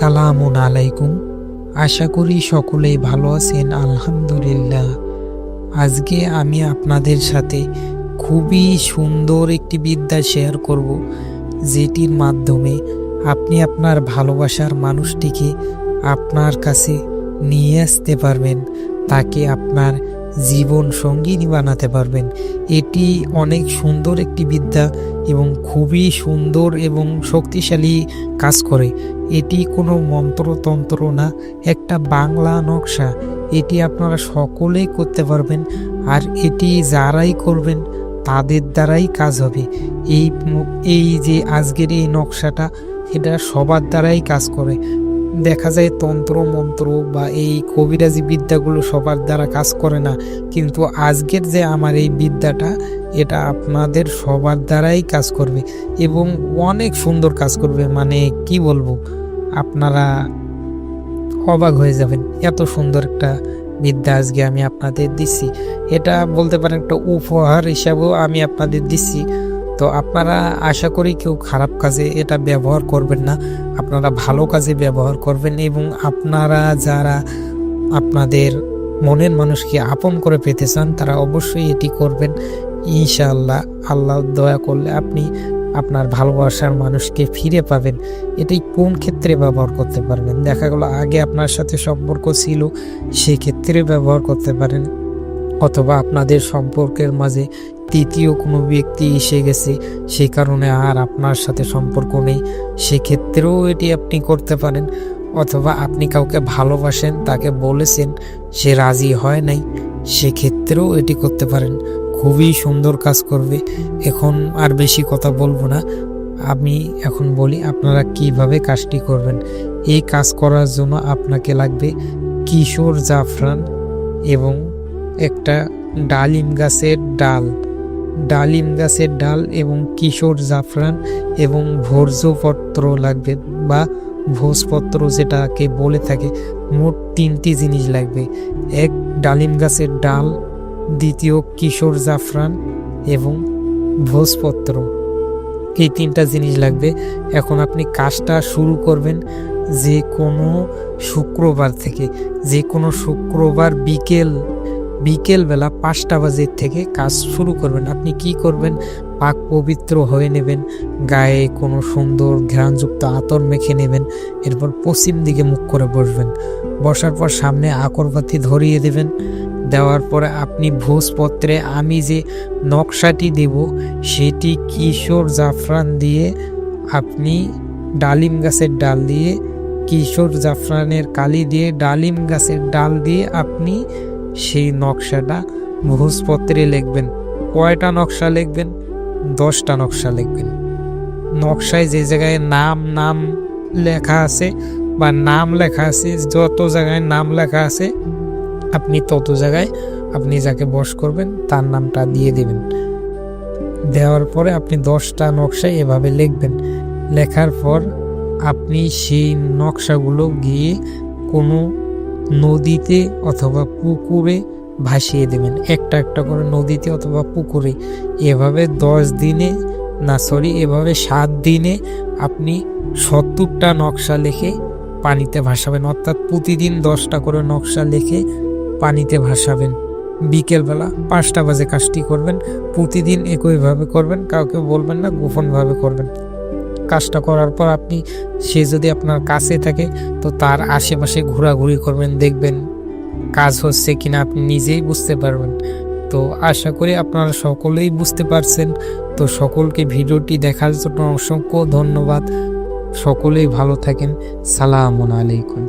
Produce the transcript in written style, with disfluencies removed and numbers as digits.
আসসালামুন আলাইকুম। আশা করি সকলেই ভালো আছেন। আলহামদুলিল্লাহ। আজকে আমি আপনাদের সাথে খুবই সুন্দর একটি বিদ্যা শেয়ার করব, যেটির মাধ্যমে আপনি আপনার ভালোবাসার মানুষটিকে আপনার কাছে নিয়ে আসতে পারবেন, তাকে আপনার জীবন সঙ্গিনী বানাতে পারবেন। এটি অনেক সুন্দর একটি বিদ্যা এবং খুবই সুন্দর এবং শক্তিশালী কাজ করে। এটি কোনো মন্ত্রতন্ত্র না, একটা বাংলা নকশা। এটি আপনারা সকলেই করতে পারবেন, আর এটি যারাই করবেন তাদের দ্বারাই কাজ হবে। এই যে আজকের এই নকশাটা, এটা সবার দ্বারাই কাজ করে। দেখা যায় তন্ত্র মন্ত্র বা এই কবিরাজি বিদ্যাগুলো সবার দ্বারা কাজ করে না, কিন্তু আজকের যে আমার এই বিদ্যাটা, এটা আপনাদের সবার দ্বারাই কাজ করবে এবং অনেক সুন্দর কাজ করবে। মানে কি বলবো, আপনারা অবাক হয়ে যাবেন। এত সুন্দর একটা বিদ্যা আজকে আমি আপনাদের দিচ্ছি। এটা বলতে পারেন একটা উপহার হিসাবেও আমি আপনাদের দিচ্ছি। তো আপনারা আশা করি কেউ খারাপ কাজে এটা ব্যবহার করবেন না, আপনারা ভালো কাজে ব্যবহার করবেন। এবং আপনারা যারা আপনাদের মনের মানুষকে আপন করে পেতে চান, তারা অবশ্যই এটি করবেন। ইনশাআল্লাহ, আল্লাহ দয়া করলে আপনি আপনার ভালোবাসার মানুষকে ফিরে পাবেন। এটি কোন ক্ষেত্রে ব্যবহার করতে পারবেন? দেখা গেল আগে আপনার সাথে সম্পর্ক ছিল, সেক্ষেত্রে ব্যবহার করতে পারেন। অথবা আপনাদের সম্পর্কের মাঝে তৃতীয় কোনো ব্যক্তি এসে গেছে, সেই কারণে আর আপনার সাথে সম্পর্ক নেই, সেক্ষেত্রেও এটি আপনি করতে পারেন। অথবা আপনি কাউকে ভালোবাসেন, তাকে বলেছেন, সে রাজি হয় নাই, সেক্ষেত্রেও এটি করতে পারেন। খুবই সুন্দর কাজ করবে। এখন আর বেশি কথা বলবো না, আমি এখন বলি আপনারা কিভাবে কাজটি করবেন। এই কাজ করার জন্য আপনাকে লাগবে কিশোর জাফরান এবং একটা ডালিম গাছের ডাল এবং কিশোর জাফরান এবং ভোজপত্র লাগবে, বা ভোজপত্র যেটাকে বলে থাকে। মোট 3টি জিনিস লাগবে। এক, ডালিম গাছের ডাল, দ্বিতীয় কিশোর জাফরান এবং ভোজপত্র। এই 3টা জিনিস লাগবে। এখন আপনি কাজটা শুরু করবেন যে কোনো শুক্রবার থেকে। যে কোনো শুক্রবার বিকেল বেলা 5টা বাজে থেকে কাজ শুরু করবেন। আপনি কি করবেন? পাক পবিত্র হয়ে নেবেন, গায়ে কোনো সুন্দর ঘ্রাণযুক্ত আতর মেখে নেবেন। এরপর পশ্চিম দিকে মুখ করে বসবেন। বসার পর সামনে আকরবাতি ধরিয়ে দেবেন। দেওয়ার পরে আপনি ভোজপত্রে আমি যে নকশাটি দেব, সেটি কিশোর জাফরান দিয়ে, আপনি ডালিম গাছের ডাল দিয়ে, কিশোর জাফরানের কালি দিয়ে, ডালিম গাছের ডাল দিয়ে আপনি সেই নকশাটা ভোজপত্রে লিখবেন। কয়টা নকশা লিখবেন? 10টা নকশা লিখবেন। নকশায় যে জায়গায় নাম লেখা আছে বা নাম লেখা আছে, যত জায়গায় নাম লেখা আছে আপনি তত জায়গায় আপনি যাকে বশ করবেন তার নামটা দিয়ে দেবেন। দেওয়ার পরে আপনি 10টা নকশায় এভাবে লিখবেন। লেখার পর আপনি সেই নকশাগুলো গিয়ে কোনো নদীতে অথবা পুকুরে ভাসিয়ে দেবেন। একটা করে নদীতে অথবা পুকুরে। এভাবে 7 দিনে আপনি 70টা নকশা লিখে পানিতে ভাসাবেন। অর্থাৎ প্রতিদিন 10টা করে নকশা লিখে পানিতে ভাসাবেন। বিকেলবেলা 5টা বাজে কাজটি করবেন। প্রতিদিন একইভাবে করবেন, কাউকে বলবেন না, গোপনভাবে করবেন। কাজটা করার পর সে যদি আপনার কাছে থাকে তো তার আশেপাশে ঘোরাঘুরি করবেন, দেখবেন কাজ হচ্ছে কিনা আপনি নিজেই বুঝতে পারবেন। তো আশা করি আপনারা সকলেই বুঝতে পারছেন। তো সকলকে ভিডিওটি দেখার জন্য অসংখ্য ধন্যবাদ। সকলেই ভালো থাকেন। সালামুন আলাইকুম।